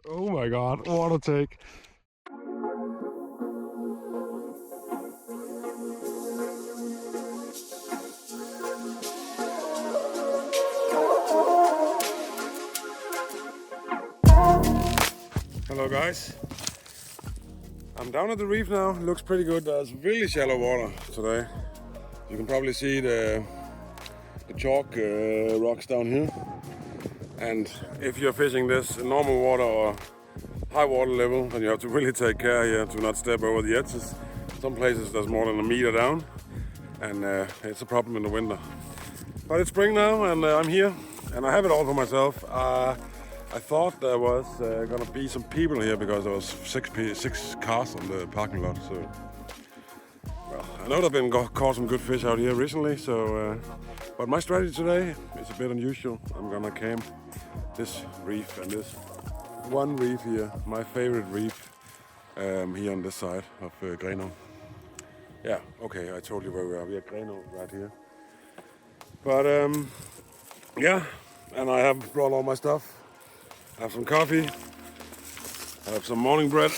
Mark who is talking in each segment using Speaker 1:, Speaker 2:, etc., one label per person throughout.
Speaker 1: Oh my god, what a take. Hello guys. I'm down at the reef now. Looks pretty good. There's really shallow water today. You can probably see the chalk rocks down here. And if you're fishing this in normal water or high water level, then you have to really take care here to not step over the edges. Some places there's more than a meter down, and it's a problem in the winter. But it's spring now, and I'm here, and I have it all for myself. I thought there was gonna be some people here because there was six cars on the parking lot. So, well, I know they've been caught some good fish out here recently. So, but my strategy today is a bit unusual. I'm gonna camp this reef and this one reef here, my favorite reef, here on this side of Grenaa. Yeah, okay, I told you where we are. We are Grenaa right here. But yeah, and I have brought all my stuff. I have some coffee, I have some morning bread,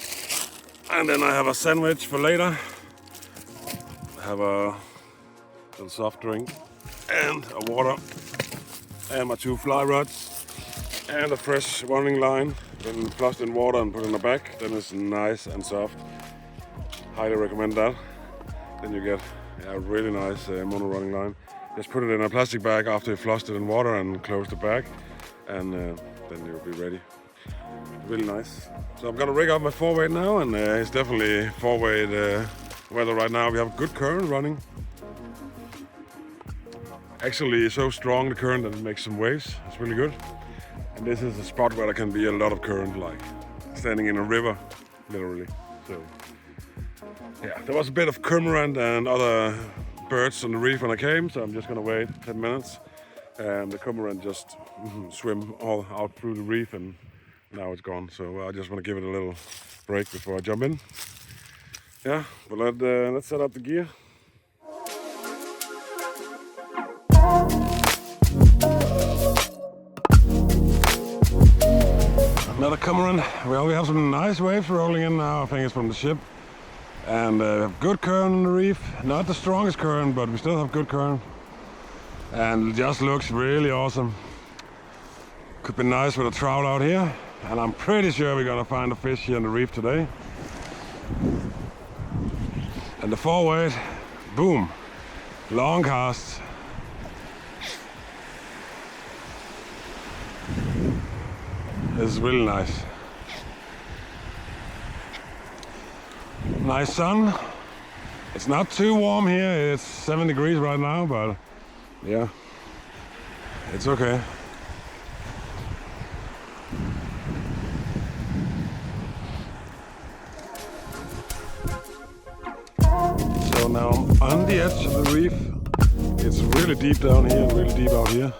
Speaker 1: and then I have a sandwich for later. I have a little soft drink and a water and my 2 fly rods and a fresh running line. Then flushed in water and put in a bag. Then it's nice and soft. Highly recommend that. Then you get a really nice mono running line. Just put it in a plastic bag after you flushed it in water and close the bag, and then you'll be ready. Really nice. So I'm gonna rig up my 4-weight now, and it's definitely 4-weight weather right now. We have good current running. Actually, so strong the current that it makes some waves. It's really good. And this is a spot where there can be a lot of current, like standing in a river, literally. So yeah, there was a bit of cormorant and other birds on the reef when I came, so I'm just gonna wait 10 minutes. And the cormorant just swim all out through the reef, and now it's gone. So I just want to give it a little break before I jump in. Yeah, but let's set up the gear. Another cormorant. Well, we have some nice waves rolling in now. I think it's from the ship. And good current on the reef. Not the strongest current, but we still have good current. And it just looks really awesome. Could be nice with a trout out here. And I'm pretty sure we're gonna find a fish here on the reef today. And the 4-weight, boom, long casts. This is really nice. Nice sun. It's not too warm here. It's 7 degrees right now, but yeah, it's okay. So now I'm on the edge of the reef. It's really deep down here and really deep out here.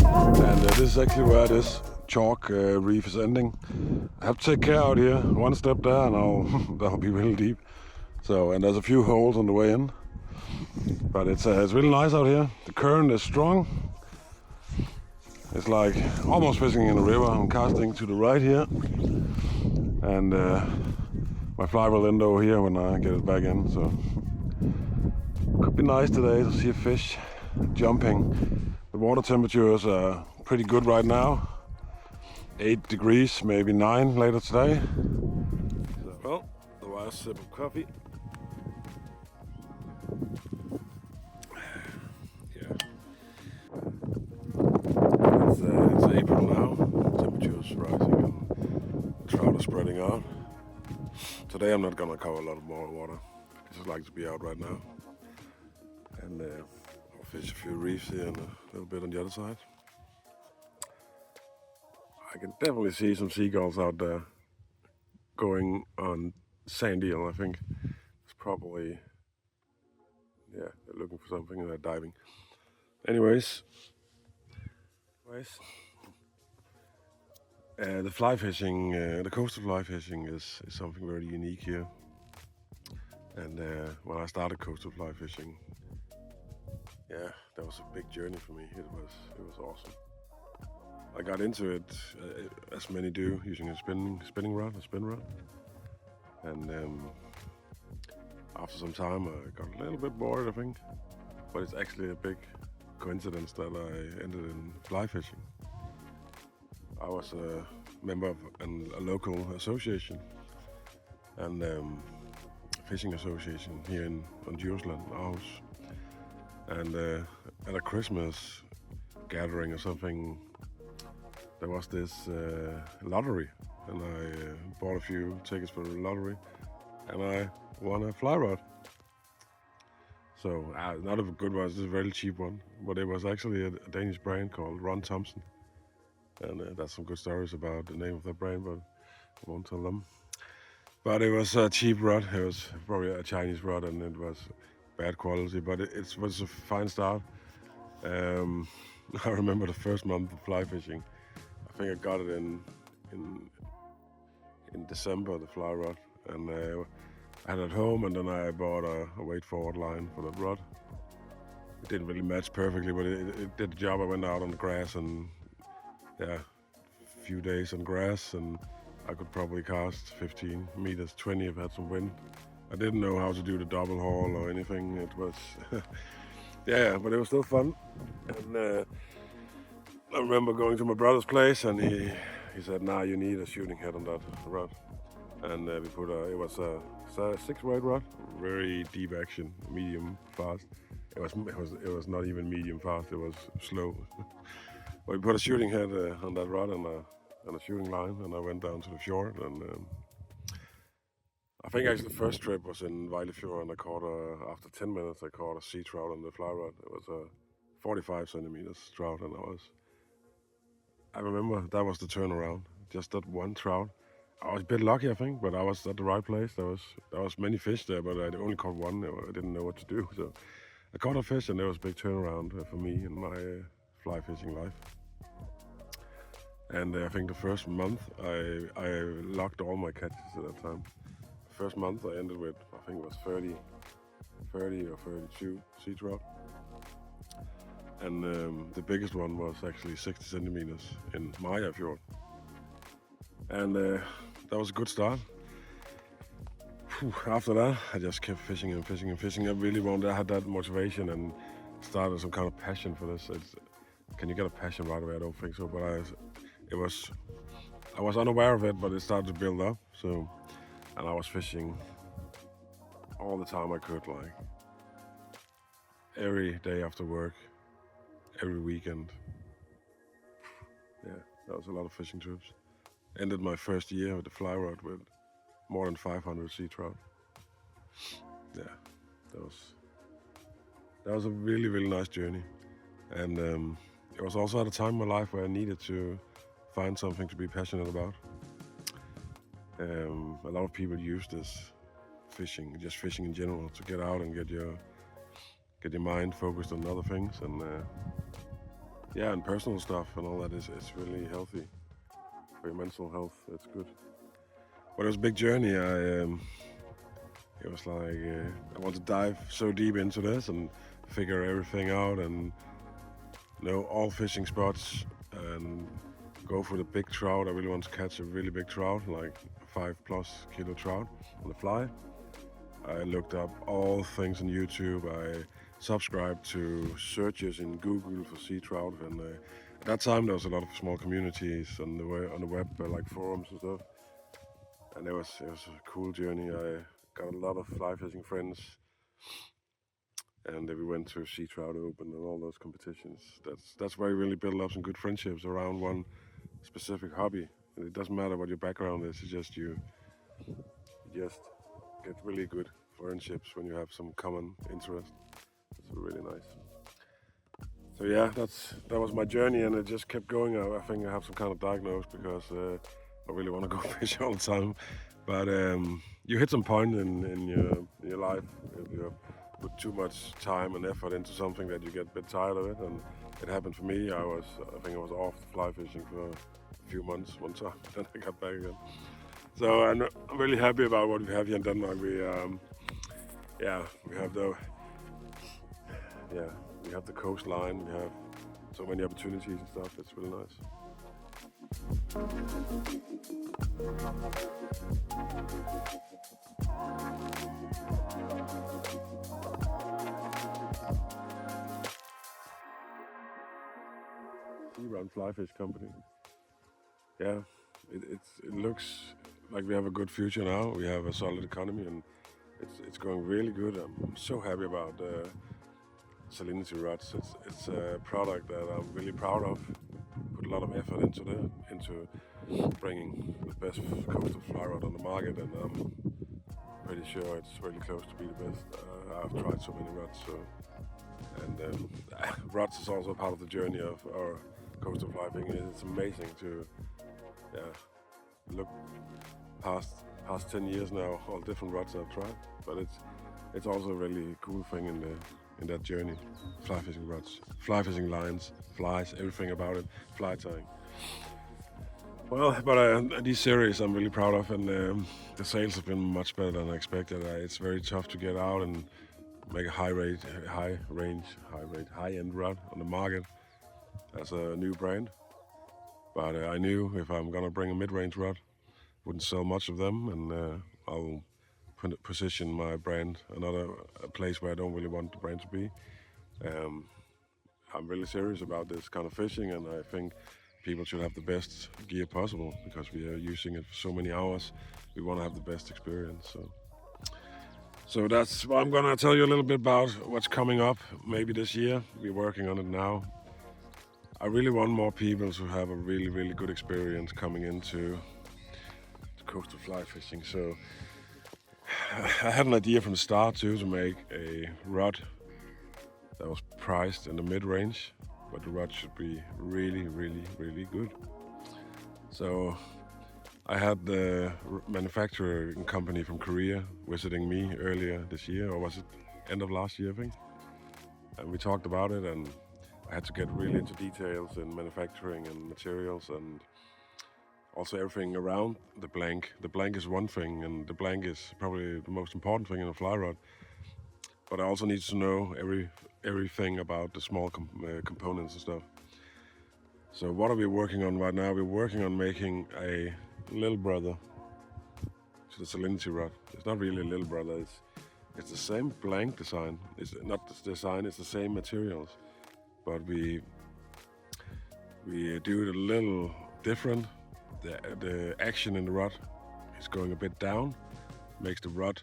Speaker 1: And this is actually where this chalk reef is ending. I have to take care out here. One step there and that'll be really deep. So, and there's a few holes on the way in. But it's really nice out here. The current is strong. It's like almost fishing in a river. I'm casting to the right here. And my fly will end over here when I get it back in. So could be nice today to see a fish jumping. The water temperatures are pretty good right now. 8 degrees, maybe 9 later today. So, well, the last sip of coffee. It's April now, temperature's rising and trout are spreading out. Today I'm not gonna cover a lot of more water. I just like to be out right now. And I'll fish a few reefs here and a little bit on the other side. I can definitely see some seagulls out there going on sand eel, I think. It's probably, yeah, they're looking for something and they're diving. Anyways, the fly fishing, the coastal fly fishing is something very unique here. And when I started coastal fly fishing, yeah, that was a big journey for me. It was awesome. I got into it as many do, using a spin rod. And after some time, I got a little bit bored, I think. But it's actually a big coincidence that I ended in fly fishing. I was a member of a local association and fishing association here in on Djursland, Aarhus. And at a Christmas gathering or something, there was this lottery, and I bought a few tickets for the lottery, and I won a fly rod. So not a good one, it's a very cheap one, but it was actually a Danish brand called Ron Thompson, and that's some good stories about the name of that brand, but I won't tell them. But it was a cheap rod. It was probably a Chinese rod, and it was bad quality, but it was a fine start. I remember the first month of fly fishing. I think I got it in December, the fly rod, and I had it at home, and then I bought a weight forward line for that rod. It didn't really match perfectly, but it did the job. I went out on the grass, and yeah, a few days on grass, and I could probably cast 15 meters, 20 if I had some wind. I didn't know how to do the double haul or anything. It was, yeah, but it was still fun. And I remember going to my brother's place, and he said, "Nah, you need a shooting head on that rod." And we put it was a 6-weight rod, very deep action, medium fast. It was not even medium fast. It was slow. But we put a shooting head on that rod and a shooting line, and I went down to the fjord. And I think actually the first trip was in Vejlefjord, and I caught after 10 minutes I caught a sea trout on the fly rod. It was a 45 centimeters trout, and I remember that was the turnaround. Just that one trout. I was a bit lucky, I think, but I was at the right place. There was many fish there, but I only caught one. I didn't know what to do, so I caught a fish, and there was a big turnaround for me in my fly fishing life. And I think the first month I locked all my catches at that time. The first month I ended with, I think it was 30 or 32 sea trout. And the biggest one was actually 60 centimeters in Maja Fjord. And that was a good start. After that, I just kept fishing and fishing and fishing. I had that motivation and started some kind of passion for this. Can you get a passion right away? I don't think so, but I was unaware of it, but it started to build up. And I was fishing all the time I could, like every day after work, every weekend. Yeah, that was a lot of fishing trips. Ended my first year with the fly rod with more than 500 sea trout. Yeah, that was a really, really nice journey. And it was also at a time in my life where I needed to find something to be passionate about. A lot of people use this fishing, just fishing in general, to get out and get your mind focused on other things, and yeah, and personal stuff and all that is really healthy for your mental health. It's good. But it was a big journey. It was like I want to dive so deep into this and figure everything out and know all fishing spots and go for the big trout. I really want to catch a really big trout, like 5+ kilo trout on the fly. I looked up all things on YouTube. I subscribed to searches in Google for sea trout, and at that time there was a lot of small communities on the web, like forums and stuff. And it was a cool journey. I got a lot of fly fishing friends, and we went to Sea Trout Open and all those competitions. That's where you really build up some good friendships around one specific hobby. And it doesn't matter what your background is. It's just you just get really good friendships when you have some common interest. It's really nice. So yeah, that was my journey, and it just kept going. I think I have some kind of diagnosis because I really want to go fish all the time. But you hit some point in your life if you put too much time and effort into something that you get a bit tired of it, and it happened for me. I think I was off fly fishing for a few months one time, then I got back again. So I'm really happy about what we have here in Denmark. We have the coastline. We have so many opportunities and stuff. It's really nice. SEARUN Flyfish company. Yeah, it looks like we have a good future now. We have a solid economy and it's going really good. I'm so happy about salinity rods. It's a product that I'm really proud of. Put a lot of effort into bringing the best coastal fly rod on the market, and I'm pretty sure it's really close to be the best. I've tried so many rods, and rods is also part of the journey of our coastal fly fishing. It's amazing to look past 10 years now, all different rods I've tried, but it's also a really cool thing in that journey. Fly fishing rods, fly fishing lines, flies, everything about it, fly tying. Well, but these series I'm really proud of, and the sales have been much better than I expected. It's very tough to get out and make a high-end rod on the market as a new brand. But I knew if I'm gonna bring a mid-range rod, wouldn't sell much of them, and I'll position my brand a place where I don't really want the brand to be. I'm really serious about this kind of fishing, and I think people should have the best gear possible because we are using it for so many hours. We want to have the best experience. So that's what I'm gonna tell you a little bit about what's coming up maybe this year. We're working on it now. I really want more people to have a really good experience coming into coastal fly fishing. So I had an idea from the start to make a rod that was priced in the mid-range, but the rod should be really good. So I had the manufacturing company from Korea visiting me earlier this year, or was it end of last year, I think? And we talked about it, and I had to get really into details in manufacturing and materials, and also everything around the blank. The blank is one thing, and the blank is probably the most important thing in a fly rod. But I also need to know everything about the small components and stuff. So what are we working on right now? We're working on making a little brother to the salinity rod. It's not really a little brother. It's the same blank design. It's not the design. It's the same materials, but we do it a little different. The action in the rod is going a bit down. Makes the rod.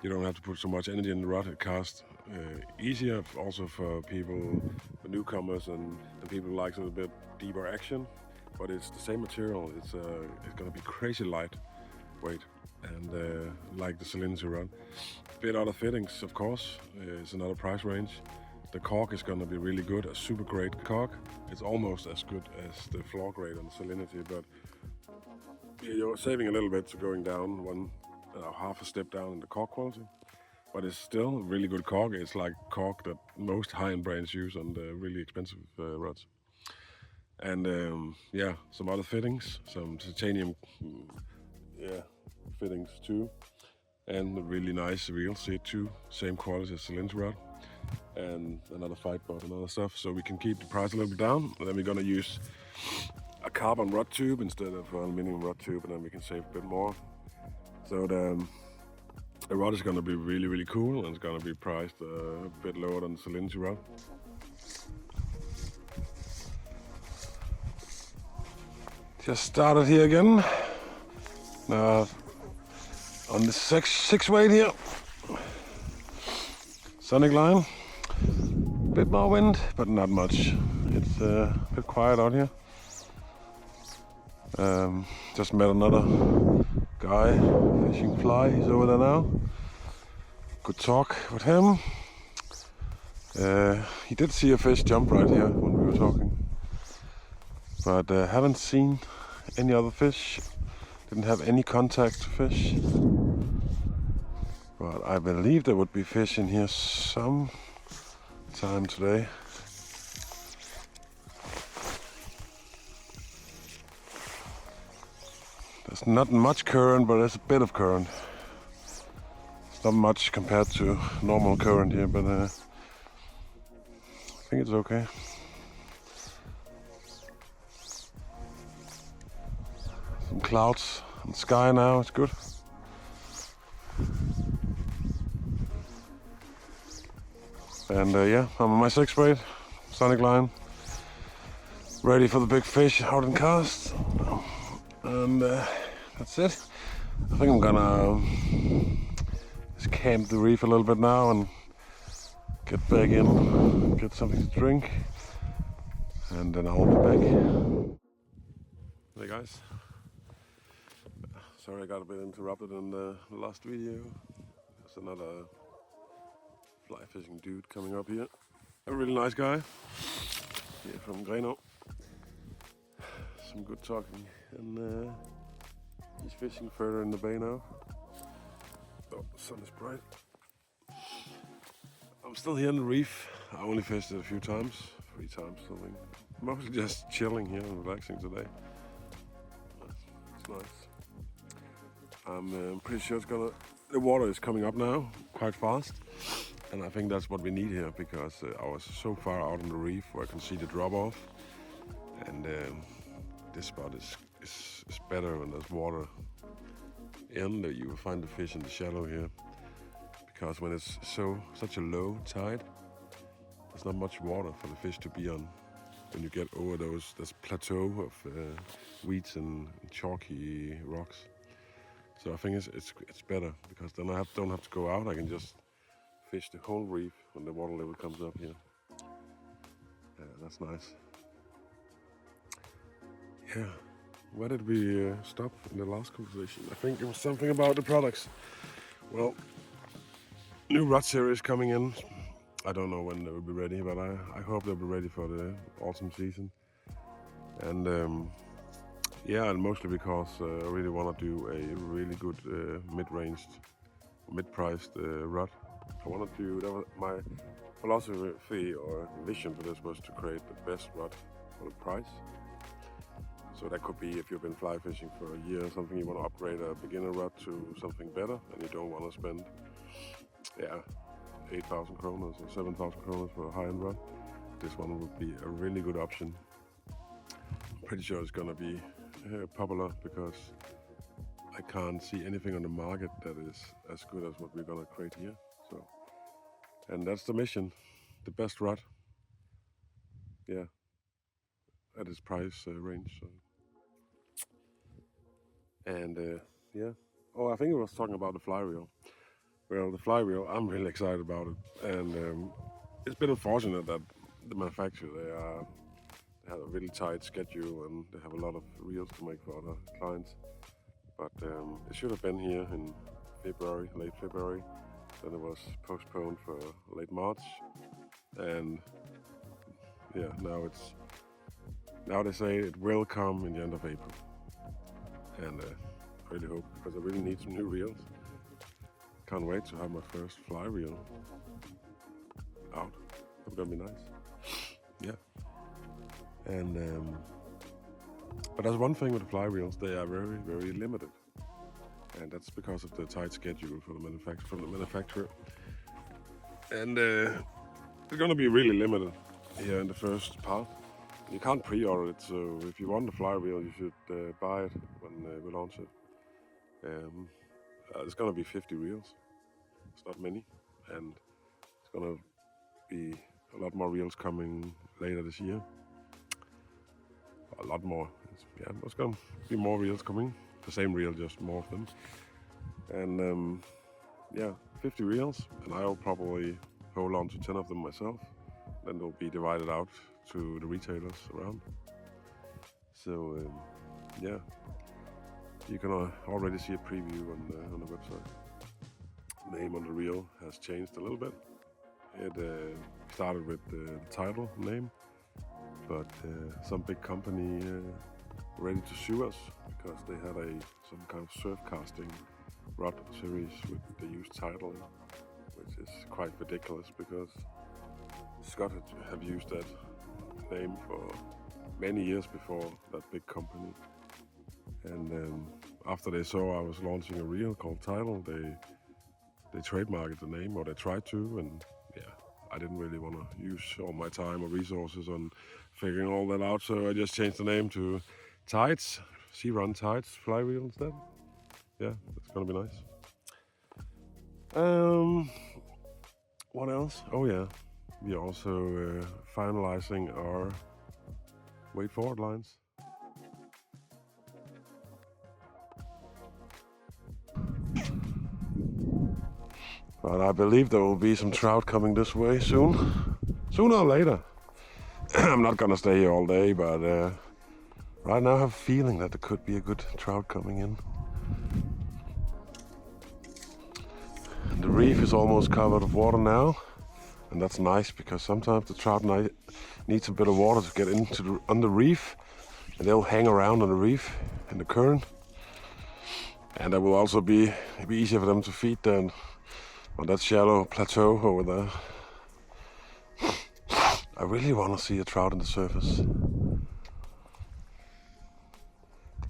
Speaker 1: You don't have to put so much energy in the rod. It casts easier, also for people, for newcomers, and people who like a little bit deeper action. But it's the same material. It's going to be crazy lightweight, and like the salinity rod. Bit other fittings, of course. It's another price range. The cork is going to be really good, a super great cork. It's almost as good as the floor grade on salinity, but you're saving a little bit to going down half a step down in the cork quality. But it's still a really good cork. It's like cork that most high-end brands use on the really expensive rods. And some other fittings, some titanium fittings too, and a really nice reel set too, same quality as salinity rod, and another fight board and other stuff. So we can keep the price a little bit down. And then we're gonna use a carbon rod tube instead of an aluminum rod tube, and then we can save a bit more. So the rod is going to be really cool, and it's going to be priced a bit lower than the salinity rod. Just started here again. Now on the six weight here. Sonic line. Bit more wind, but not much. It's a bit quiet out here. Just met another guy fishing fly. He's over there now. Good talk with him. He did see a fish jump right here when we were talking, but haven't seen any other fish. Didn't have any contact fish. But I believe there would be fish in here some time today. There's not much current, but there's a bit of current. It's not much compared to normal current here, but I think it's okay. clouds and sky now. It's good. And yeah, I'm on my 6 weight sonic line, ready for the big fish out in cast. And that's it. I think I'm gonna just camp the reef a little bit now and get back in, get something to drink, and then I'll be back. Hey guys, sorry I got a bit interrupted in the last video. There's another fly fishing dude coming up here. A really nice guy here from Grenaa. Some good talking, and he's fishing further in the bay now. Oh, the sun is bright. I'm still here in the reef. I only fished it a few times, 3 times something. Mostly just chilling here and relaxing today. It's nice. I'm pretty sure the water is coming up now quite fast. And I think that's what we need here, because I was so far out on the reef where I can see the drop off. And this spot is better when there's water in there. You will find the fish in the shallow here. Because when it's such a low tide, there's not much water for the fish to be on. When you get over this plateau of weeds and chalky rocks. So I think it's better, because then I don't have to go out. I can just fish the whole reef when the water level comes up here. That's nice. Yeah, where did we stop in the last conversation? I think it was something about the products. Well, new rod series coming in. I don't know when they will be ready, but I hope they'll be ready for the autumn season. And yeah, and mostly because I really want to do a really good mid-priced rod. I wanted to, that was my philosophy or vision for this, was to create the best rod for the price. So that could be if you've been fly fishing for a year or something, you want to upgrade a beginner rod to something better, and you don't want to spend 8,000 kroners or 7,000 kroners for a high-end rod. This one would be a really good option. I'm pretty sure it's gonna be popular, because I can't see anything on the market that is as good as what we're gonna create here. So, and that's the mission, the best rod. Yeah, at its price range. So. And yeah. Oh, I think I was talking about the fly reel. Well, the fly reel, I'm really excited about it, and it's been unfortunate that the manufacturer, they have a really tight schedule and they have a lot of reels to make for other clients. But it should have been here in February, late February. Then it was postponed for late March, and yeah, now they say it will come in the end of April, and I really hope, because I really need some new reels. Can't wait to have my first fly reel out. It's gonna be nice. Yeah. And but there's one thing with the fly reels, they are very, very limited, and that's because of the tight schedule for the manufacturer. And it's gonna be really limited here in the first part. You can't pre-order it, so if you want the fly reel, you should buy it when we launch it. It's gonna be 50 reels. It's not many, and it's gonna be a lot more reels coming later this year. A lot more. There's gonna be more reels coming. The same reel, just more of them. And yeah, 50 reels, and I'll probably hold on to 10 of them myself. Then they'll be divided out to the retailers around. So yeah, you can already see a preview on the website. Name on the reel has changed a little bit. It started with the title name, but some big company ready to sue us because they had some kind of surf casting rod series with the used title, which is quite ridiculous, because Scott have used that name for many years before that big company. And after they saw I was launching a reel called Tidal, they trademarked the name, or they tried to, and yeah, I didn't really want to use all my time or resources on figuring all that out, so I just changed the name to Tides, SEARUN tides flywheel instead. Yeah, that's gonna be nice. What else? Oh yeah, we're also finalizing our weight forward lines. But I believe there will be some trout coming this way soon. Sooner or later. I'm not gonna stay here all day, but right now I have a feeling that there could be a good trout coming in. And the reef is almost covered with water now. And that's nice because sometimes the trout needs a bit of water to get into on the reef. And they'll hang around on the reef in the current. And that will also be easier for them to feed then on that shallow plateau over there. I really want to see a trout on the surface.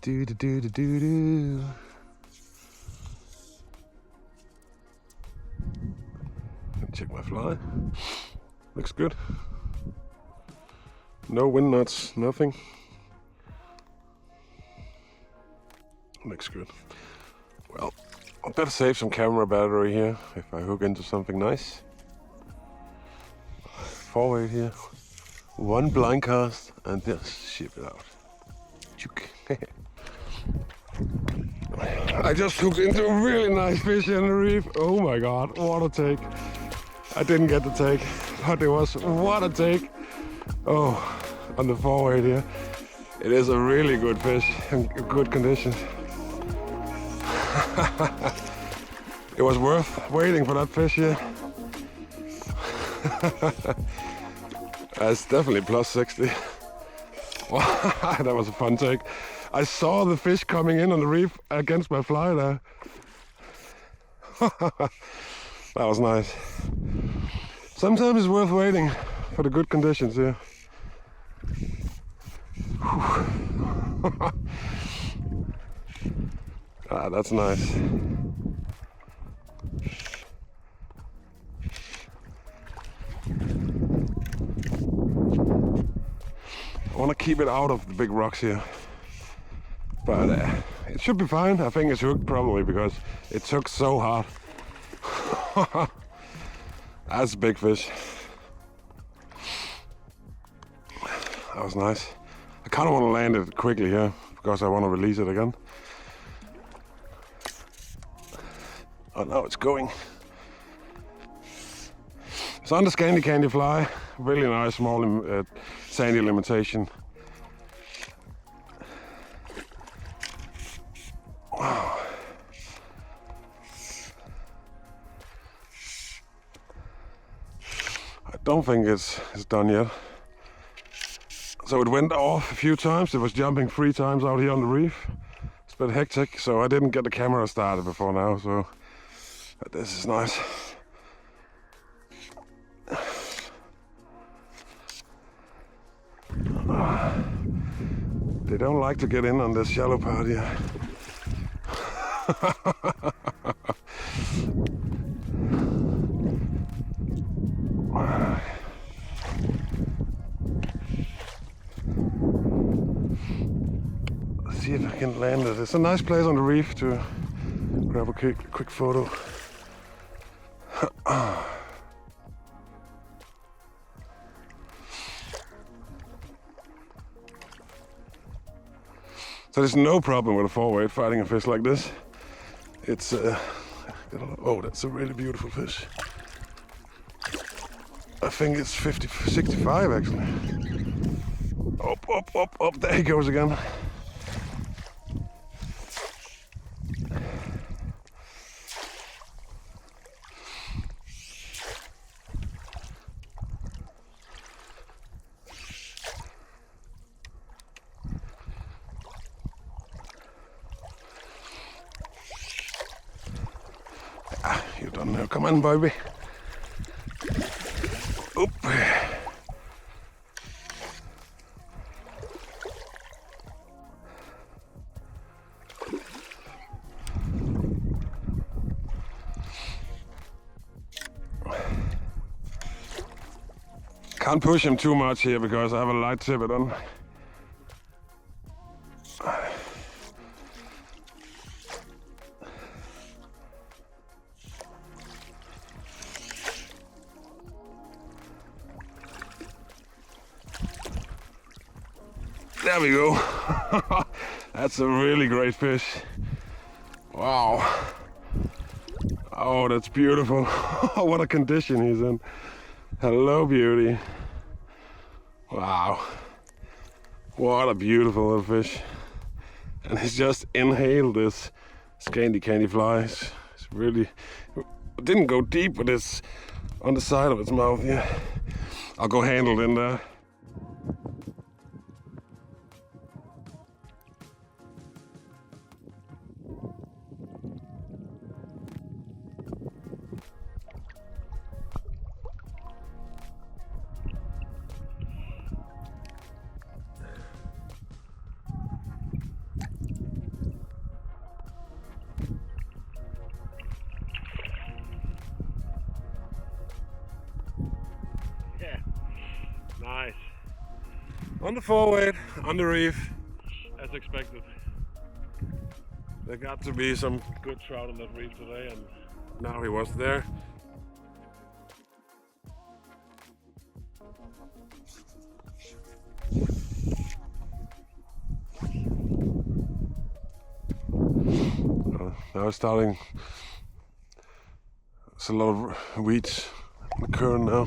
Speaker 1: Do do do do do do. Check my fly. Looks good. No wind nuts, nothing. Looks good. Well, I better save some camera battery here if I hook into something nice. Forward here. One blind cast and just ship it out. I just hooked into a really nice fish in the reef. Oh my god, what a take. I didn't get the take, but it was what a take. Oh, on the forward here. It is a really good fish in good conditions. It was worth waiting for that fish here. That's definitely plus 60. That was a fun take. I saw the fish coming in on the reef against my fly there. That was nice. Sometimes it's worth waiting for the good conditions here. Ah, that's nice. I want to keep it out of the big rocks here. But it should be fine. I think it's hooked probably because it took so hard. That's a big fish. That was nice. I kind of want to land it quickly here because I want to release it again. Oh, now it's going. It's on the Scandi Candy fly. Really nice small sandy limitation. Wow. I don't think it's done yet. So it went off a few times. It was jumping 3 times out here on the reef. It's a bit hectic, so I didn't get the camera started before now. So this is nice. They don't like to get in on this shallow part here. Let's see if I can land it. It's a nice place on the reef to grab a quick photo. So there's no problem with a forward fighting a fish like this. It's oh, that's a really beautiful fish. I think it's 65 actually. Up, there he goes again. You're done now. Come on, baby. Oop. Can't push him too much here because I have a light tippet on. There we go. That's a really great fish. Wow. Oh, that's beautiful. What a condition he's in. Hello, beauty. Wow. What a beautiful little fish. And he's just inhaled this scanty candy flies. It's really, it didn't go deep, but it's on the side of its mouth. Yeah, I'll go handle it in there. Nice. On the forward, on the reef, as expected. There got to be some good trout on that reef today, and now he was there. Now it's starting. There's a lot of weeds in the current now.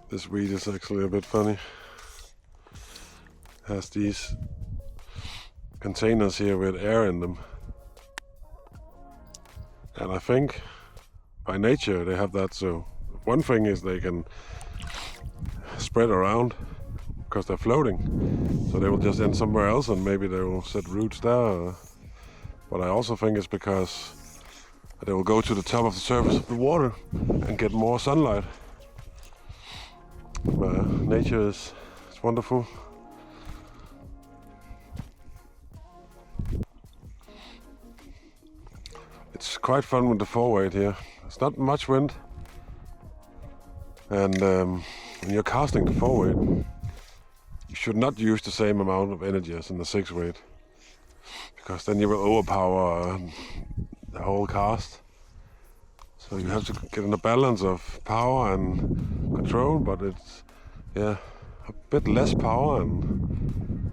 Speaker 1: This weed is actually a bit funny. It has these containers here with air in them. And I think by nature they have that, so one thing is they can spread around because they're floating. So they will just end somewhere else and maybe they will set roots there. But I also think it's because they will go to the top of the surface of the water and get more sunlight. Nature is wonderful. It's quite fun with the forward here. It's not much wind, and when you're casting the forward, you should not use the same amount of energy as in the 6-weight, because then you will overpower the whole cast. So you have to get in a balance of power and control, but it's a bit less power and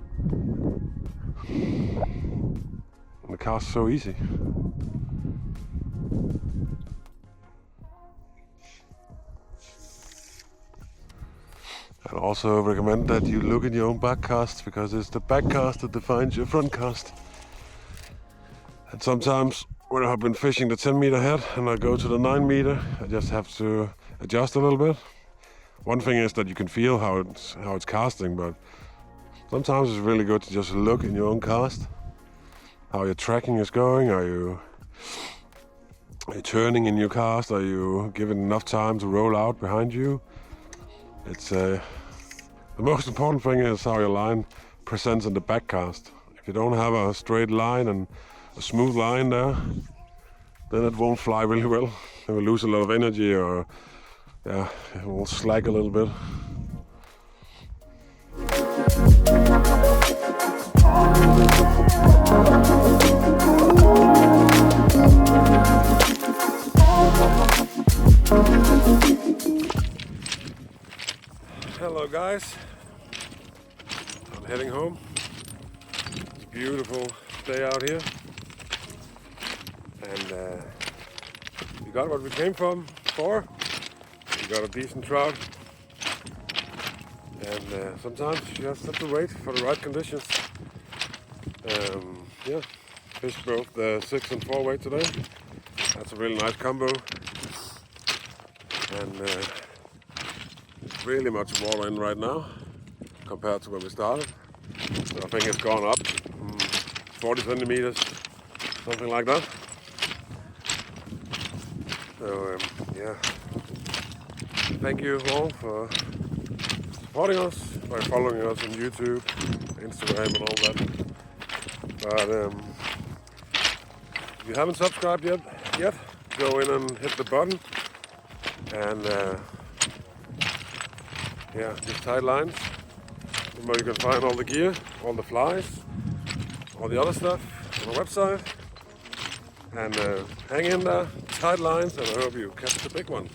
Speaker 1: the cast is so easy. I also recommend that you look in your own back cast, because it's the back cast that defines your front cast. And sometimes when I have been fishing the 10-meter head and I go to the 9-meter, I just have to adjust a little bit. One thing is that you can feel how it's casting, but sometimes it's really good to just look in your own cast, how your tracking is going. Are you turning in your cast? Are you giving enough time to roll out behind you? It's the most important thing is how your line presents in the back cast. If you don't have a straight line and a smooth line there, then it won't fly really well. It will lose a lot of energy, or it will slack a little bit. Hello guys, I'm heading home. It's a beautiful day out here, and we got what we came for. We got a decent trout, and sometimes you just have to wait for the right conditions. Fished both the 6 and 4 weight today. That's a really nice combo, and there's really much water in right now compared to when we started. So I think it's gone up 40 centimeters, something like that. So thank you all for supporting us, by following us on YouTube, Instagram and all that. But if you haven't subscribed yet, go in and hit the button, and just tight lines. Where you can find all the gear, all the flies, all the other stuff on the website. And hang in there, tight lines, and I hope you catch the big one.